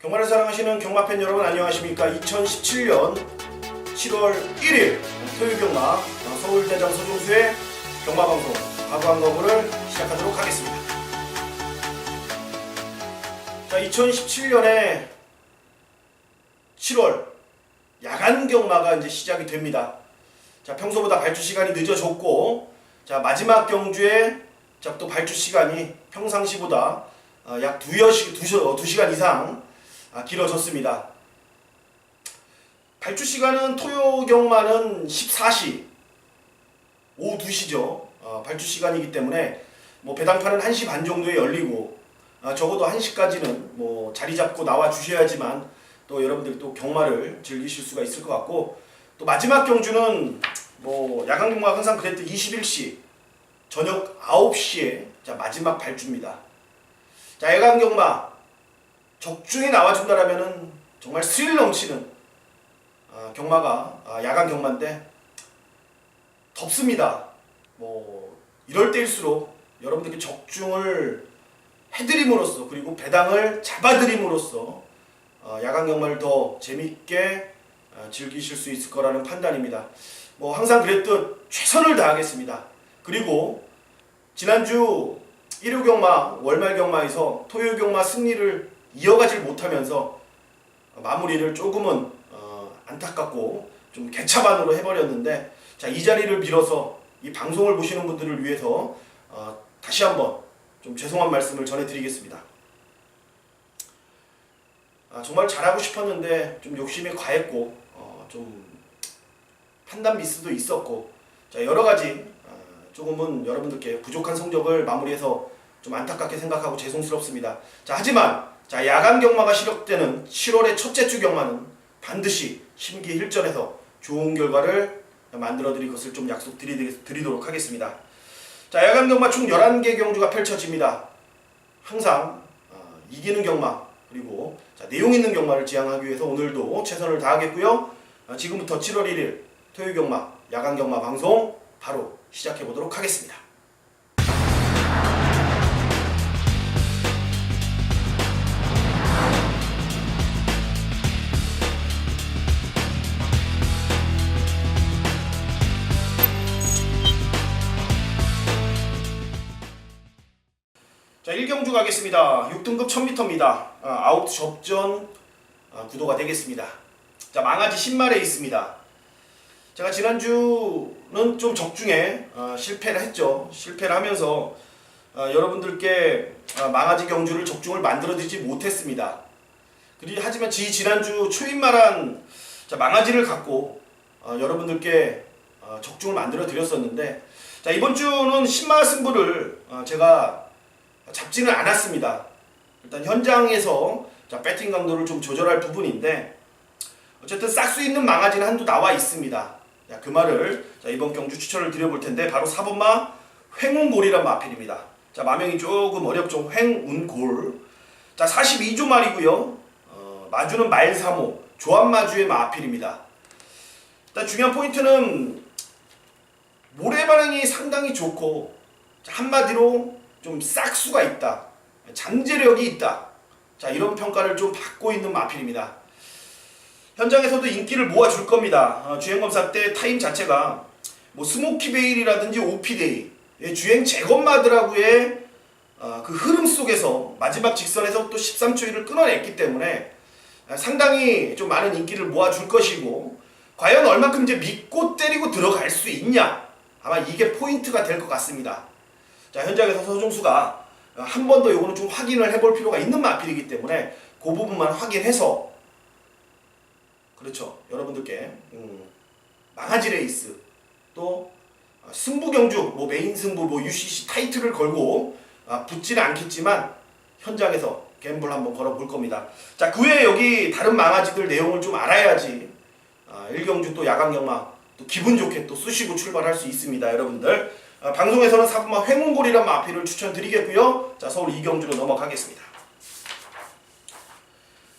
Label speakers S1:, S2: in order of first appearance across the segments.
S1: 경마를 사랑하시는 경마팬 여러분 안녕하십니까. 2017년 7월 1일 토요일 경마 서울대장 서종수의 경마방송 과거한 거부를 시작하도록 하겠습니다. 자, 2017년에 7월 야간 경마가 이제 시작이 됩니다. 자, 평소보다 발주 시간이 늦어졌고, 자, 마지막 경주에 자, 또 발주 시간이 평상시보다 약 2시간 이상 길어졌습니다. 발주 시간은 토요 경마는 14시, 오후 2시죠. 발주 시간이기 때문에 뭐 배당판은 1시 반 정도에 열리고, 적어도 1시까지는 뭐 자리 잡고 나와 주셔야지만 또 여러분들이 또 경마를 즐기실 수가 있을 것 같고, 또 마지막 경주는 뭐 야간 경마가 항상 그랬듯 21시 저녁 9시에 자 마지막 발주입니다. 자, 야간 경마 적중이 나와준다라면은 정말 스릴 넘치는 경마가 야간 경마인데 덥습니다. 뭐 이럴 때일수록 여러분들께 적중을 해드림으로써 그리고 배당을 잡아드림으로써 야간 경마를 더 재밌게 즐기실 수 있을 거라는 판단입니다. 뭐 항상 그랬듯 최선을 다하겠습니다. 그리고 지난주 일요 경마, 월말 경마에서 토요 경마 승리를 이어가질 못하면서 마무리를 조금은 안타깝고 좀 개차반으로 해버렸는데, 자, 이 자리를 빌어서 이 방송을 보시는 분들을 위해서 다시 한번 좀 죄송한 말씀을 전해드리겠습니다. 정말 잘하고 싶었는데 좀 욕심이 과했고 좀 판단 미스도 있었고, 자, 여러가지 조금은 여러분들께 부족한 성적을 마무리해서 좀 안타깝게 생각하고 죄송스럽습니다. 자, 하지만 자, 야간 경마가 시작되는 7월의 첫째 주 경마는 반드시 심기일전해서 좋은 결과를 만들어 드릴 것을 좀 약속드리도록 하겠습니다. 자, 야간 경마 총 11개 경주가 펼쳐집니다. 항상 이기는 경마 그리고 자, 내용 있는 경마를 지향하기 위해서 오늘도 최선을 다하겠고요. 지금부터 7월 1일 토요일 경마 야간 경마 방송 바로 시작해 보도록 하겠습니다. 자, 1경주 가겠습니다. 6등급 1000m입니다. 아웃 접전 구도가 되겠습니다. 자, 망아지 10마리에 있습니다. 제가 지난주는 좀 적중에 실패를 했죠. 실패를 하면서 여러분들께 망아지 경주를 적중을 만들어드리지 못했습니다. 하지만 지난주 초입말한 망아지를 갖고 여러분들께 적중을 만들어 드렸었는데, 자, 이번 주는 10마 승부를 제가 잡지는 않았습니다. 일단 현장에서 배팅 강도를 좀 조절할 부분인데, 어쨌든 싹수 있는 망아지는 한두 나와 있습니다. 자, 그 말을 이번 경주 추천을 드려볼 텐데, 바로 4번마 횡운골이란 마필입니다. 자, 마명이 조금 어렵죠. 횡운골. 자, 42조 말이고요. 마주는 말사모 조합마주의 마필입니다. 일단 중요한 포인트는 모래 반응이 상당히 좋고, 한마디로 좀 싹수가 있다, 잠재력이 있다, 자, 이런 평가를 좀 받고 있는 마필입니다. 현장에서도 인기를 모아줄 겁니다. 주행검사 때 타임 자체가 뭐 스모키베일이라든지 오피데이 주행 재검마들하고의 그 흐름 속에서 마지막 직선에서 또 13초 1을 끊어냈기 때문에 상당히 좀 많은 인기를 모아줄 것이고, 과연 얼만큼 이제 믿고 때리고 들어갈 수 있냐, 아마 이게 포인트가 될 것 같습니다. 자, 현장에서 서종수가 한 번 더 요거는 좀 확인을 해볼 필요가 있는 마필이기 때문에 그 부분만 확인해서, 그렇죠, 여러분들께 망아지 레이스 또 승부 경주, 뭐 메인 승부, 뭐 UCC 타이틀을 걸고 붙지는 않겠지만 현장에서 갬블 한번 걸어볼 겁니다. 자, 그 외에 여기 다른 망아지들 내용을 좀 알아야지 1경주 또 야간 경마 또 기분 좋게 또 쑤시고 출발할 수 있습니다. 여러분들 방송에서는 4번마 횡운골이란 마필을 추천드리겠고요. 자, 서울 2경주로 넘어가겠습니다.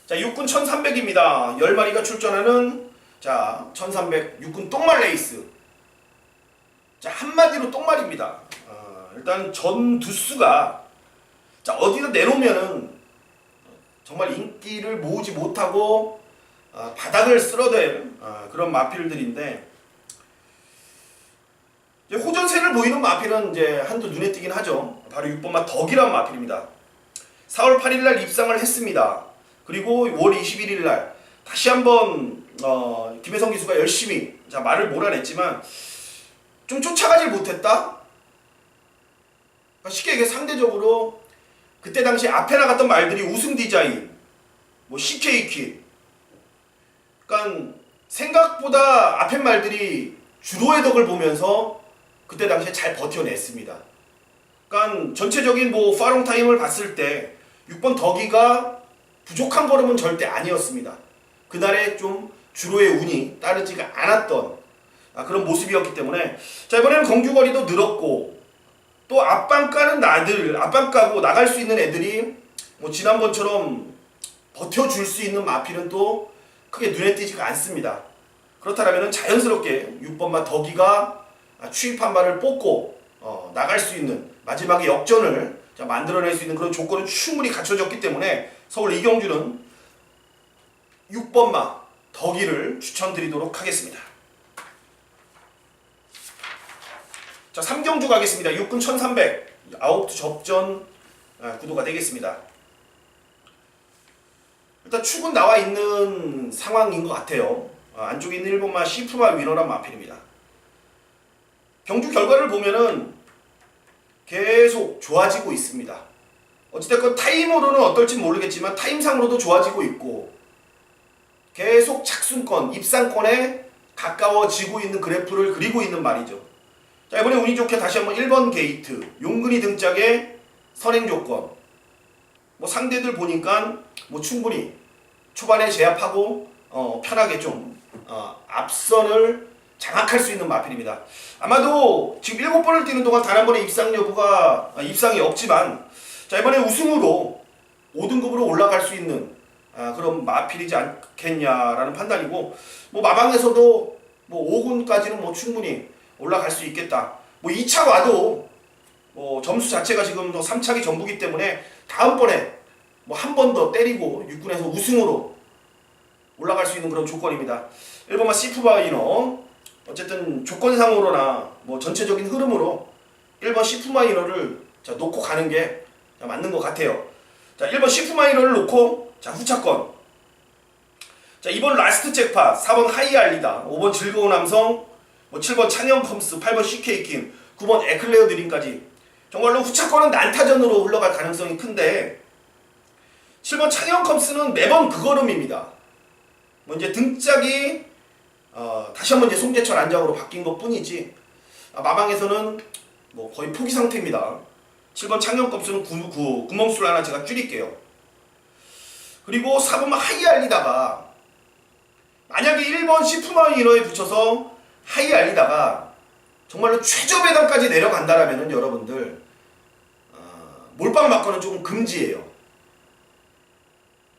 S1: 자, 육군 1300입니다. 10마리가 출전하는 자 1300 육군 똥말 레이스. 자, 한마디로 똥말입니다. 일단 전 두수가 자 어디다 내놓으면은 정말 인기를 모으지 못하고 바닥을 쓸어댈 그런 마필들인데, 이제 호전세를 보이는 마필은 이제 한두 눈에 띄긴 하죠. 바로 6번마 덕이란 마필입니다. 4월 8일날 입상을 했습니다. 그리고 5월 21일날 다시 한번 김혜성 기수가 열심히 말을 몰아냈지만 좀 쫓아가질 못했다. 쉽게 얘기해 상대적으로 그때 당시 앞에 나갔던 말들이 우승 디자인, 뭐 CK 킷, 그러니까 생각보다 앞에 말들이 주로의 덕을 보면서 그때 당시에 잘 버텨냈습니다. 그러니까 전체적인 뭐 파롱 타임을 봤을 때 6번 덕이가 부족한 걸음은 절대 아니었습니다. 그날에 좀 주로의 운이 따르지가 않았던 그런 모습이었기 때문에, 자, 이번에는 공주거리도 늘었고 또 앞방 까는 앞방 까고 나갈 수 있는 애들이 뭐 지난번처럼 버텨줄 수 있는 마필은 또 크게 눈에 띄지가 않습니다. 그렇다면 자연스럽게 6번마 덕이가 추입한 발을 뽑고 나갈 수 있는 마지막에 역전을 만들어낼 수 있는 그런 조건은 충분히 갖춰졌기 때문에 서울 이경주는 6번마 덕이를 추천드리도록 하겠습니다. 자, 3경주 가겠습니다. 6근 1300 아홉 접전 구도가 되겠습니다. 일단 축은 나와 있는 상황인 것 같아요. 안쪽에 있는 1번마 시프마 위너란 마필입니다. 경주 결과를 보면은 계속 좋아지고 있습니다. 어찌됐건 타임으로는 어떨지 모르겠지만 타임상으로도 좋아지고 있고 계속 착순권, 입상권에 가까워지고 있는 그래프를 그리고 있는 말이죠. 자, 이번에 운이 좋게 다시 한번 1번 게이트, 용근이 등짝의 선행 조건. 뭐 상대들 보니까 뭐 충분히 초반에 제압하고 편하게 좀 앞선을 장악할 수 있는 마필입니다. 아마도 지금 7번을 뛰는 동안 단 한 번의 입상이 없지만, 자, 이번에 우승으로 5등급으로 올라갈 수 있는 그런 마필이지 않겠냐라는 판단이고, 뭐 마방에서도 뭐 5군까지는 뭐 충분히 올라갈 수 있겠다. 뭐 2차 와도 뭐 점수 자체가 지금 3차기 전부기 때문에 다음번에 뭐 한 번 더 때리고 6군에서 우승으로 올라갈 수 있는 그런 조건입니다. 1번마 시프마이너, 어쨌든 조건상으로나 뭐 전체적인 흐름으로 1번 시프마이너를 놓고 가는 게 맞는 것 같아요. 자, 1번 시프마이너를 놓고 후차권. 자, 2번 라스트 잭팟, 4번 하이알리다, 5번 즐거운 남성, 뭐 7번 찬영 컴스, 8번 CK킹, 9번 에클레어 드림까지 정말로 후차권은 난타전으로 흘러갈 가능성이 큰데, 7번 찬영 컴스는 매번 그 걸음입니다. 뭐 이제 등짝이 다시 한번 이제 송재철 안장으로 바뀐 것 뿐이지 마방에서는 뭐 거의 포기 상태입니다. 7번 창녕 컴스는 구멍수를 하나 제가 줄일게요. 그리고 4번 하이알리다가 만약에 1번 시프마이너에 붙여서 하이알리다가 정말로 최저 배당까지 내려간다라면 여러분들 몰빵 맞거는 조금 금지예요.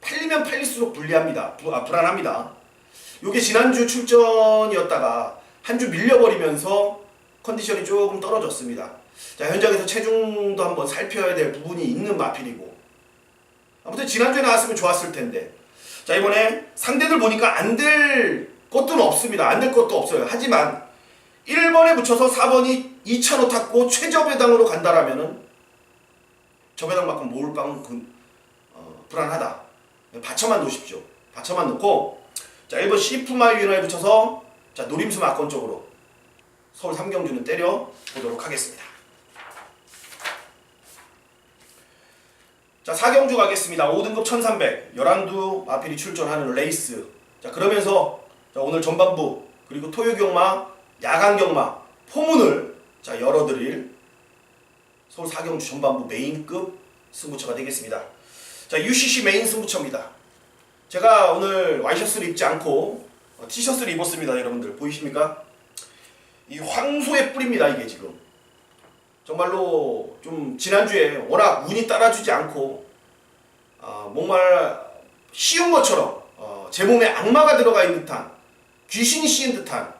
S1: 팔리면 팔릴수록 불안합니다. 요게 지난주 출전이었다가 한 주 밀려버리면서 컨디션이 조금 떨어졌습니다. 자, 현장에서 체중도 한번 살펴야 될 부분이 있는 마필이고, 아무튼 지난주에 나왔으면 좋았을 텐데, 자, 이번에 상대들 보니까 안 될 것도 없습니다. 안 될 것도 없어요. 하지만 1번에 붙여서 4번이 2차로 탔고 최저 배당으로 간다라면은 저 배당만큼 몰빵은 불안하다. 받쳐만 놓으십시오. 받쳐만 놓고, 자, 1번 시프마이 위너에 붙여서 노림수 막권 쪽으로 서울 3경주는 때려 보도록 하겠습니다. 자, 4경주 가겠습니다. 5등급 1300 11두 마필이 출전하는 레이스. 자, 그러면서 오늘 전반부 그리고 토요경마, 야간경마 포문을 열어드릴 서울 4경주 전반부 메인급 승부처가 되겠습니다. 자, UCC 메인 승부처입니다. 제가 오늘 와이셔츠를 입지 않고 티셔츠를 입었습니다. 여러분들 보이십니까? 이 황소의 뿔입니다. 이게 지금 정말로 좀 지난주에 워낙 운이 따라주지 않고 정말 쉬운 것처럼 제 몸에 악마가 들어가 있는 듯한, 귀신이 씌인 듯한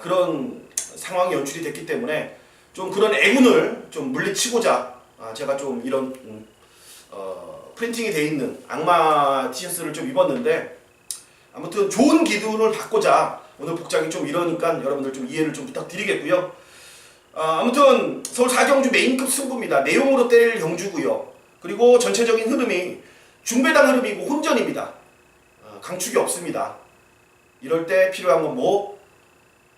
S1: 그런 상황이 연출이 됐기 때문에 좀 그런 애군을 좀 물리치고자 제가 좀 이런 프린팅이 돼 있는 악마 티셔츠를 좀 입었는데 아무튼 좋은 기운을 받고자 오늘 복장이 좀 이러니까 여러분들 좀 이해를 좀 부탁드리겠고요. 아무튼 서울 4경주 메인급 승부입니다. 내용으로 때릴 경주고요. 그리고 전체적인 흐름이 중배당 흐름이고 혼전입니다. 강축이 없습니다. 이럴 때 필요한 건 뭐?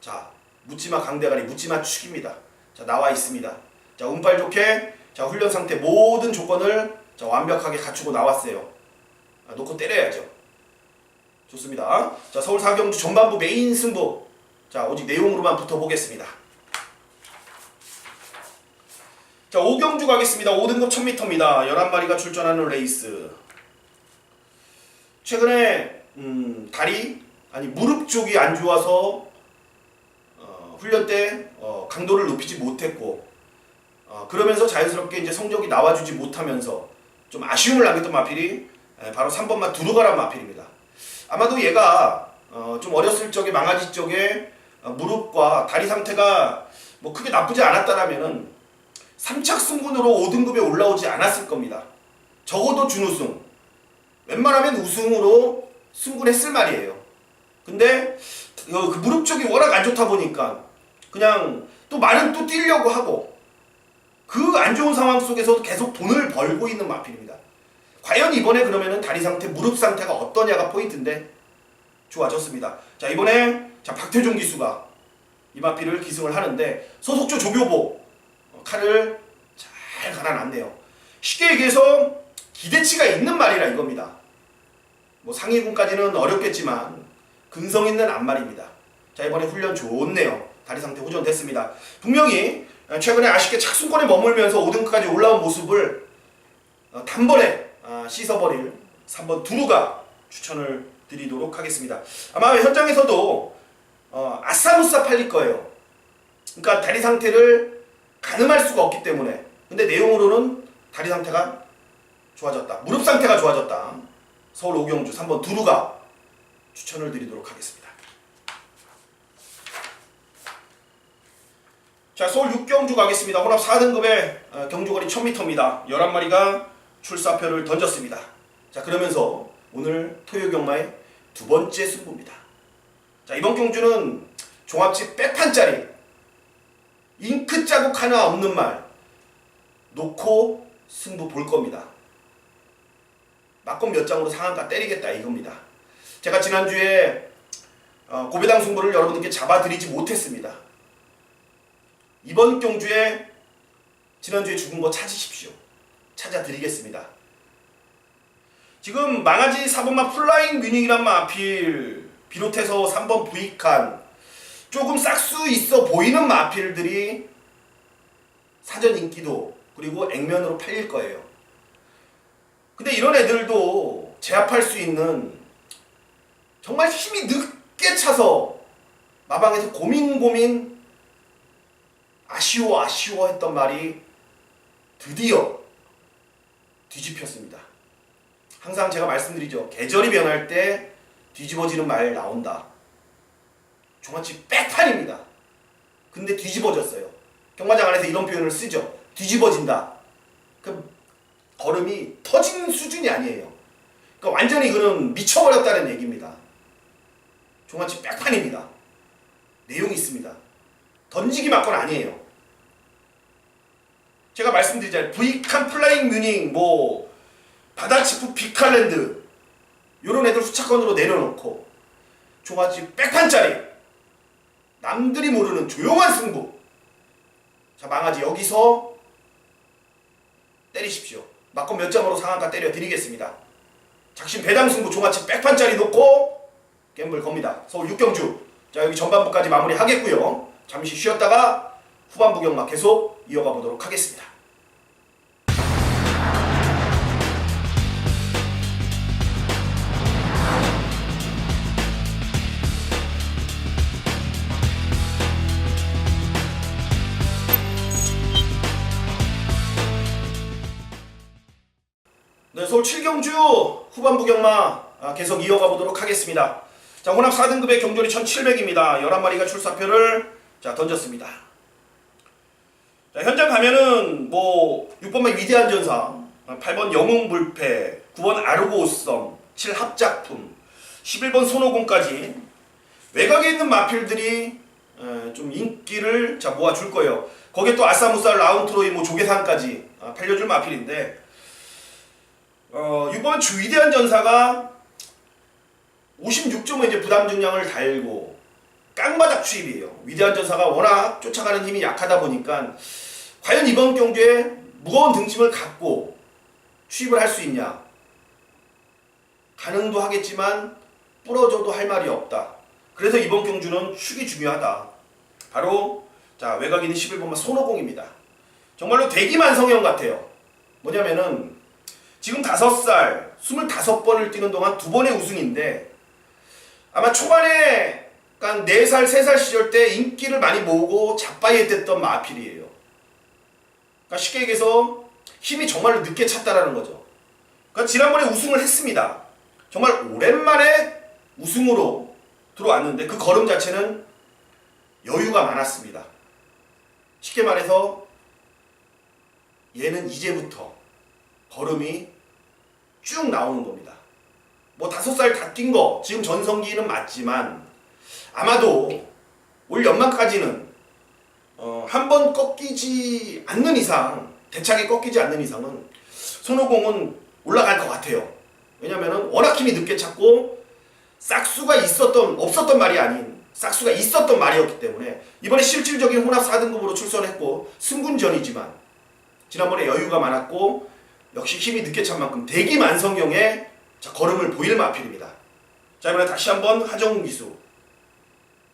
S1: 자, 묻지마 강대가리, 묻지마 축입니다. 자, 나와 있습니다. 자, 운빨 좋게, 자, 훈련 상태 모든 조건을 자, 완벽하게 갖추고 나왔어요. 놓고 때려야죠. 좋습니다. 자, 서울 4경주 전반부 메인 승부. 자, 오직 내용으로만 붙어보겠습니다. 자, 5경주 가겠습니다. 5등급 1000m입니다. 11마리가 출전하는 레이스. 최근에 다리 아니 무릎 쪽이 안 좋아서 훈련 때 강도를 높이지 못했고 그러면서 자연스럽게 이제 성적이 나와주지 못하면서 좀 아쉬움을 남겼던 마필이 바로 3번마 두루가란 마필입니다. 아마도 얘가 좀 어렸을 적에 망아지 쪽에 무릎과 다리 상태가 뭐 크게 나쁘지 않았다라면은 3착 승군으로 5등급에 올라오지 않았을 겁니다. 적어도 준우승, 웬만하면 우승으로 승군했을 말이에요. 근데 그 무릎 쪽이 워낙 안 좋다 보니까 그냥 또 말은 또 뛰려고 하고 그 안 좋은 상황 속에서 계속 돈을 벌고 있는 마필입니다. 과연 이번에 그러면은 다리 상태, 무릎 상태가 어떠냐가 포인트인데 좋아졌습니다. 자, 이번에 자 박태종 기수가 이 마필을 기승을 하는데 소속조 조교보 칼을 잘 갈아놨네요. 쉽게 얘기해서 기대치가 있는 말이라 이겁니다. 뭐 상위군까지는 어렵겠지만 근성 있는 앞말입니다. 자, 이번에 훈련 좋네요. 다리 상태 호전됐습니다. 분명히 최근에 아쉽게 착순권에 머물면서 5등까지 올라온 모습을 단번에 씻어버릴 3번 두루가 추천을 드리도록 하겠습니다. 아마 현장에서도 아싸무싸 팔릴 거예요. 그러니까 다리 상태를 가늠할 수가 없기 때문에. 근데 내용으로는 다리 상태가 좋아졌다, 무릎 상태가 좋아졌다. 서울 5경주 3번 두루가 추천을 드리도록 하겠습니다. 자, 서울 6경주 가겠습니다. 혼합 4등급의 경주거리 1000m입니다. 11마리가 출사표를 던졌습니다. 자, 그러면서 오늘 토요경마의 두 번째 승부입니다. 자, 이번 경주는 종합집 백판짜리 잉크 자국 하나 없는 말 놓고 승부 볼 겁니다. 막건 몇 장으로 상한가 때리겠다 이겁니다. 제가 지난주에 고배당 승부를 여러분들께 잡아드리지 못했습니다. 이번 경주에 지난주에 죽은 거 찾으십시오. 찾아드리겠습니다. 지금 망아지 4번마 플라잉 뮤닉이란 마필 비롯해서 3번 부익한 조금 싹수 있어 보이는 마필들이 사전 인기도 그리고 액면으로 팔릴 거예요. 근데 이런 애들도 제압할 수 있는 정말 힘이 늦게 차서 마방에서 고민 아쉬워 했던 말이 드디어 뒤집혔습니다. 항상 제가 말씀드리죠. 계절이 변할 때 뒤집어지는 말 나온다. 종합집 백판입니다. 근데 뒤집어졌어요. 경마장 안에서 이런 표현을 쓰죠. 뒤집어진다. 그 걸음이 터진 수준이 아니에요. 그러니까 완전히 그는 미쳐버렸다는 얘기입니다. 종합집 백판입니다. 내용이 있습니다. 던지기 맞건 아니에요. 제가 말씀드리잖아요. 부익한 플라잉 뮤닝, 뭐 바다치프 비칼랜드 요런 애들 후차권으로 내려놓고 종합집 백판짜리 남들이 모르는 조용한 승부. 자, 망아지 여기서 때리십시오. 막건 몇 장으로 상한가 때려드리겠습니다. 작심 배당 승부 종합집 백판짜리 놓고 갬블 겁니다. 서울 6경주. 자, 여기 전반부까지 마무리하겠고요. 잠시 쉬었다가 후반부 경마 계속 이어가 보도록 하겠습니다. 네, 서울 7경주 후반부 경마 계속 이어가 보도록 하겠습니다. 자, 혼합 4등급의 경돌이 1700입니다. 11마리가 출사표를 자 던졌습니다. 자, 현장 가면은 뭐 6번마 위대한 전사 8번 영웅불패, 9번 아르고스섬, 7 합작품, 11번 손오공까지 외곽에 있는 마필들이 좀 인기를 모아줄 거예요. 거기에 또 아싸무살, 라운트로이, 조계산까지 팔려줄 마필인데 6번 주위대한 전사가 56점의 이제 부담 증량을 달고 깡바닥 추입이에요. 위대한 전사가 워낙 쫓아가는 힘이 약하다 보니까 과연 이번 경주에 무거운 등짐을 갖고 추입을 할 수 있냐? 가능도 하겠지만 부러져도 할 말이 없다. 그래서 이번 경주는 축이 중요하다. 바로 외곽에 있는 11번만 손오공입니다. 정말로 대기만성형 같아요. 뭐냐면은 지금 5살 25번을 뛰는 동안 2번의 우승인데 아마 초반에 그러니까 4살 3살 시절 때 인기를 많이 모으고 잡바이했던 마필이에요. 그러니까 쉽게 얘기해서 힘이 정말로 늦게 찼다라는 거죠. 그러니까 지난번에 우승을 했습니다. 정말 오랜만에 우승으로 들어왔는데 그 걸음 자체는 여유가 많았습니다. 쉽게 말해서 얘는 이제부터 걸음이 쭉 나오는 겁니다. 5살 다 뛴 거 지금 전성기는 맞지만 아마도 올 연말까지는 한 번 꺾이지 않는 이상, 대차게 꺾이지 않는 이상은 손오공은 올라갈 것 같아요. 왜냐면은 워낙 힘이 늦게 찼고 싹수가 없었던 말이 아닌 싹수가 있었던 말이었기 때문에 이번에 실질적인 혼합 4등급으로 출전했고 승군전이지만 지난번에 여유가 많았고 역시 힘이 늦게 찬 만큼 대기만성형의 걸음을 보일 마필입니다. 자, 이번에 다시 한번 하정우 기수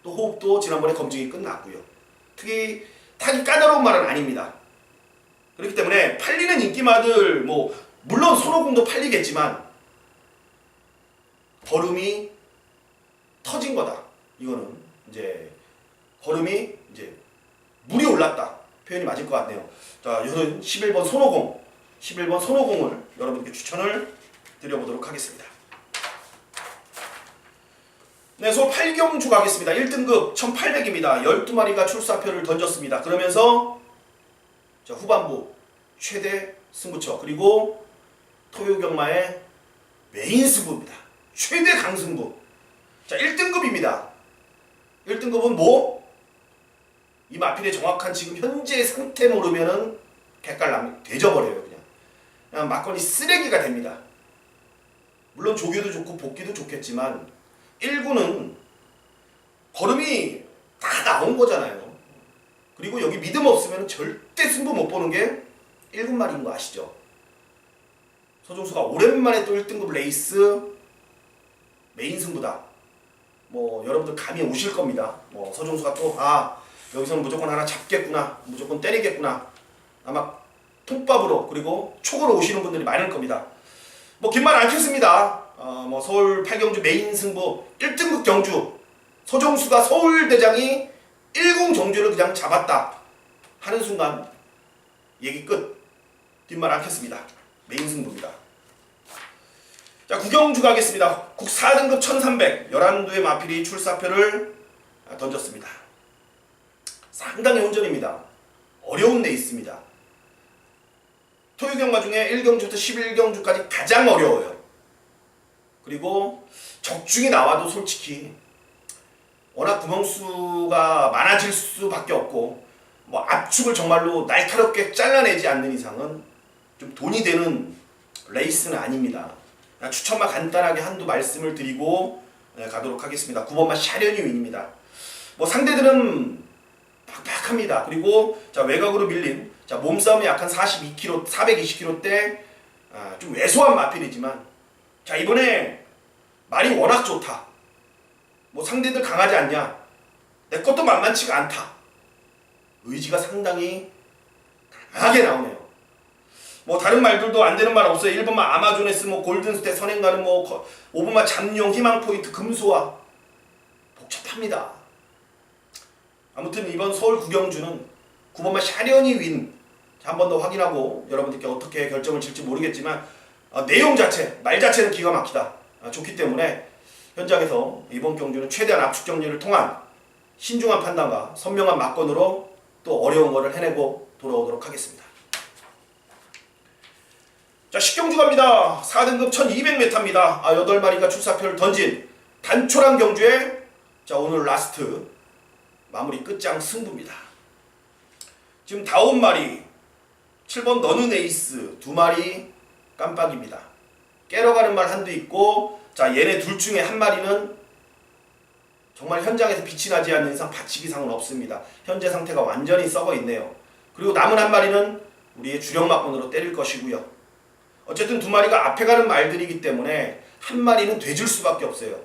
S1: 또 호흡도 지난번에 검증이 끝났고요. 특히 타기 까다로운 말은 아닙니다. 그렇기 때문에 팔리는 인기마들 물론 손오공도 팔리겠지만 걸음이 터진 거다. 이거는 이제 걸음이 이제 물이 올랐다. 표현이 맞을 것 같네요. 자, 이거는 11번 손오공, 11번 손오공을 여러분께 추천을 드려보도록 하겠습니다. 네, 서울 8경주 가겠습니다. 1등급 1800입니다. 12마리가 출사표를 던졌습니다. 그러면서 후반부 최대 승부처 그리고 토요경마의 메인 승부입니다. 최대 강승부. 자, 1등급입니다. 1등급은 이 마필의 정확한 지금 현재 상태 모르면은 객갈남 되져버려요. 그냥 막걸리 쓰레기가 됩니다. 물론 조교도 좋고 복기도 좋겠지만 1구는 걸음이 다 나온 거잖아요. 그리고 여기 믿음 없으면 절대 승부 못 보는 게 1군 말인 거 아시죠? 서종수가 오랜만에 또 1등급 레이스 메인 승부다. 여러분들 감이 오실 겁니다. 서종수가 또 여기서는 무조건 하나 잡겠구나, 무조건 때리겠구나. 아마 통밥으로 그리고 촉으로 오시는 분들이 많을 겁니다. 긴 말 않겠습니다. 서울 8경주 메인 승부 1등급 경주 서종수가 서울대장이 1군 경주를 그냥 잡았다 하는 순간 얘기 끝. 뒷말 않겠습니다. 메인 승부입니다. 자, 9경주 가겠습니다. 국 4등급 1300 11두의 마필이 출사표를 던졌습니다. 상당히 혼전입니다. 어려운 레이스입니다. 토요경마 중에 1경주부터 11경주까지 가장 어려워요. 그리고 적중이 나와도 솔직히 워낙 구멍수가 많아질 수밖에 없고 압축을 정말로 날카롭게 잘라내지 않는 이상은 좀 돈이 되는 레이스는 아닙니다. 추천만 간단하게 한두 말씀을 드리고 가도록 하겠습니다. 9번마 샤련이 윈입니다. 상대들은 팍팍합니다. 그리고 외곽으로 밀린 몸싸움이 약한 42kg, 420kg 대 좀 왜소한 마필이지만 이번에 말이 워낙 좋다. 상대들 강하지 않냐? 내 것도 만만치가 않다. 의지가 상당히 강하게 나오네요. 다른 말들도 안 되는 말 없어요. 1번만 아마존에스, 골든스테, 선행가는 5번만 잠룡, 희망포인트, 금소화. 복잡합니다. 아무튼 이번 서울 9경주는 9번만 샤련이 윈. 한 번 더 확인하고 여러분들께 어떻게 결정을 질지 모르겠지만 내용 자체, 말 자체는 기가 막히다. 좋기 때문에 현장에서 이번 경주는 최대한 압축 정리를 통한 신중한 판단과 선명한 막건으로 또 어려운 거를 해내고 돌아오도록 하겠습니다. 자, 10경주 갑니다. 4등급 1200m입니다. 8마리가 출사표를 던진 단촐한 경주에 자, 오늘 라스트 마무리 끝장 승부입니다. 지금 5마리 7번 너는 에이스 2마리 깜빡입니다. 깨러가는 말 한두 있고, 자, 얘네 둘 중에 한 마리는 정말 현장에서 빛이 나지 않는 이상 받치기상은 없습니다. 현재 상태가 완전히 썩어 있네요. 그리고 남은 한 마리는 우리의 주력 막군으로 때릴 것이고요. 어쨌든 2마리가 앞에 가는 말들이기 때문에 한 마리는 돼줄 수밖에 없어요.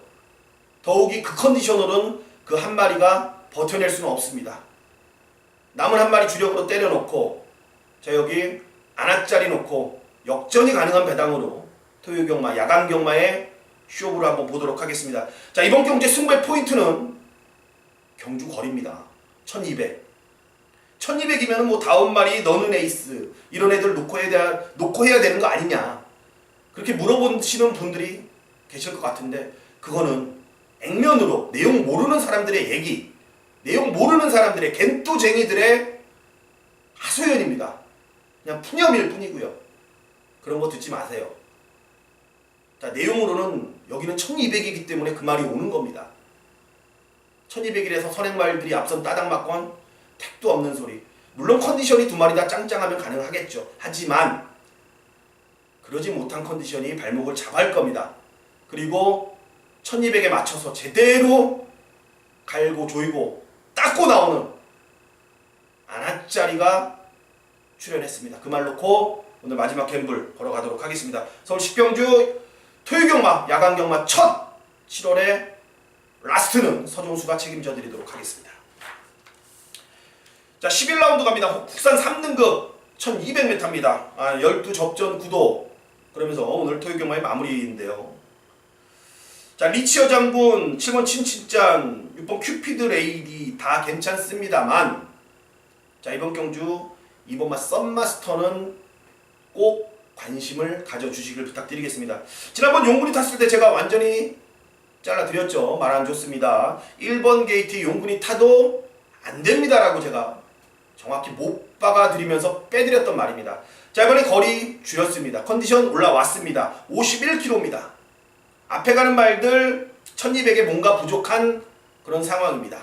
S1: 더욱이 그 컨디션으로는 그 한 마리가 버텨낼 수는 없습니다. 남은 한 마리 주력으로 때려놓고, 자, 여기 안압짜리 놓고 역전이 가능한 배당으로 토요경마, 야간경마의 쇼부를 한번 보도록 하겠습니다. 자, 이번 경주의 승부의 포인트는 경주 거리입니다. 1200. 1200이면 뭐 5마리 너는 에이스 이런 애들 놓고 해야 되는 거 아니냐, 그렇게 물어보시는 분들이 계실 것 같은데, 그거는 액면으로 내용 모르는 사람들의 얘기, 내용 모르는 사람들의 겐또쟁이들의 하소연입니다. 그냥 푸념일 뿐이고요. 그런 거 듣지 마세요. 자, 내용으로는 여기는 1200이기 때문에 그 말이 오는 겁니다. 1200이라서 선행말들이 앞선 따닥 맞건 택도 없는 소리. 물론 컨디션이 2마리 다 짱짱하면 가능하겠죠. 하지만 그러지 못한 컨디션이 발목을 잡아할 겁니다. 그리고 1200에 맞춰서 제대로 갈고 조이고 닦고 나오는 안압짜리가 출연했습니다. 그 말 놓고 오늘 마지막 갬블 걸어가도록 하겠습니다. 서울 10경주 토요경마, 야간경마 첫 7월의 라스트는 서종수가 책임져 드리도록 하겠습니다. 자, 11라운드 갑니다. 국산 3등급 1200m입니다. 12접전 9도. 그러면서 오늘 토요경마의 마무리인데요. 자, 리치어 장군, 7번 친친짠, 6번 큐피드 레이디 다 괜찮습니다만, 자, 이번 경주 이번마 썸마스터는 꼭 관심을 가져주시길 부탁드리겠습니다. 지난번 용군이 탔을 때 제가 완전히 잘라드렸죠. 말 안 좋습니다. 1번 게이트 용군이 타도 안됩니다라고 제가 정확히 못 박아드리면서 빼드렸던 말입니다. 자, 이번에 거리 줄였습니다. 컨디션 올라왔습니다. 51km입니다. 앞에 가는 말들 1200에 뭔가 부족한 그런 상황입니다.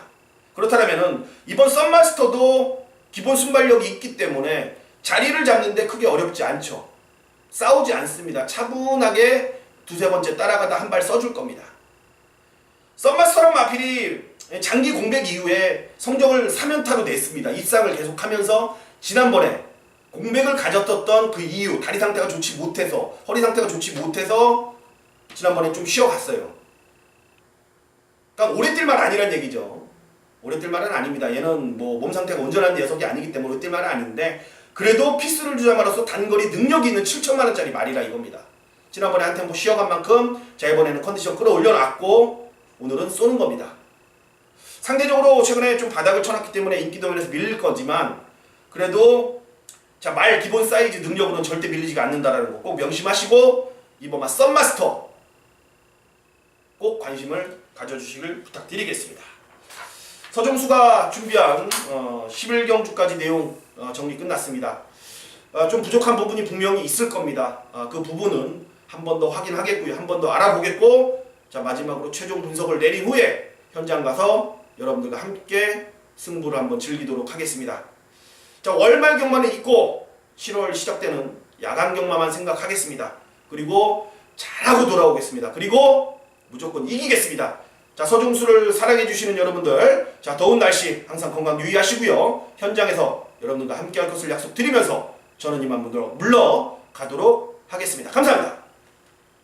S1: 그렇다면 이번 썸마스터도 기본 순발력이 있기 때문에 자리를 잡는데 크게 어렵지 않죠. 싸우지 않습니다. 차분하게 두세 번째 따라가다 한 발 써줄 겁니다. 썸마스터랑 마필이 장기 공백 이후에 성적을 3연타로 냈습니다. 입상을 계속하면서 지난번에 공백을 가졌던 그 이유, 다리 상태가 좋지 못해서, 허리 상태가 좋지 못해서 지난번에 좀 쉬어갔어요. 그러니까 오래 뛸 말 아니란 얘기죠. 오래 뛸 말은 아닙니다. 얘는 뭐 몸 상태가 온전한 녀석이 아니기 때문에 오래 뛸 말은 아닌데, 그래도 피스를 주장으로서 단거리 능력이 있는 7천만원짜리 말이라 이겁니다. 지난번에 한 템포 쉬어간 만큼 자, 이번에는 컨디션 끌어올려놨고 오늘은 쏘는 겁니다. 상대적으로 최근에 좀 바닥을 쳐놨기 때문에 인기도면에서 밀릴 거지만, 그래도 자, 말 기본 사이즈 능력으로는 절대 밀리지가 않는다라는 거 꼭 명심하시고 이번마 썸마스터 꼭 관심을 가져주시길 부탁드리겠습니다. 서정수가 준비한 11경주까지 내용 정리 끝났습니다. 좀 부족한 부분이 분명히 있을 겁니다. 그 부분은 한 번 더 확인하겠고요. 한 번 더 알아보겠고, 자, 마지막으로 최종 분석을 내린 후에 현장 가서 여러분들과 함께 승부를 한번 즐기도록 하겠습니다. 자, 월말 경마는 있고 7월 시작되는 야간 경마만 생각하겠습니다. 그리고 잘하고 돌아오겠습니다. 그리고 무조건 이기겠습니다. 자, 서종수를 사랑해주시는 여러분들, 자, 더운 날씨 항상 건강 유의하시고요. 현장에서 여러분들과 함께할 것을 약속드리면서 저는 이만 물러가도록 하겠습니다. 감사합니다.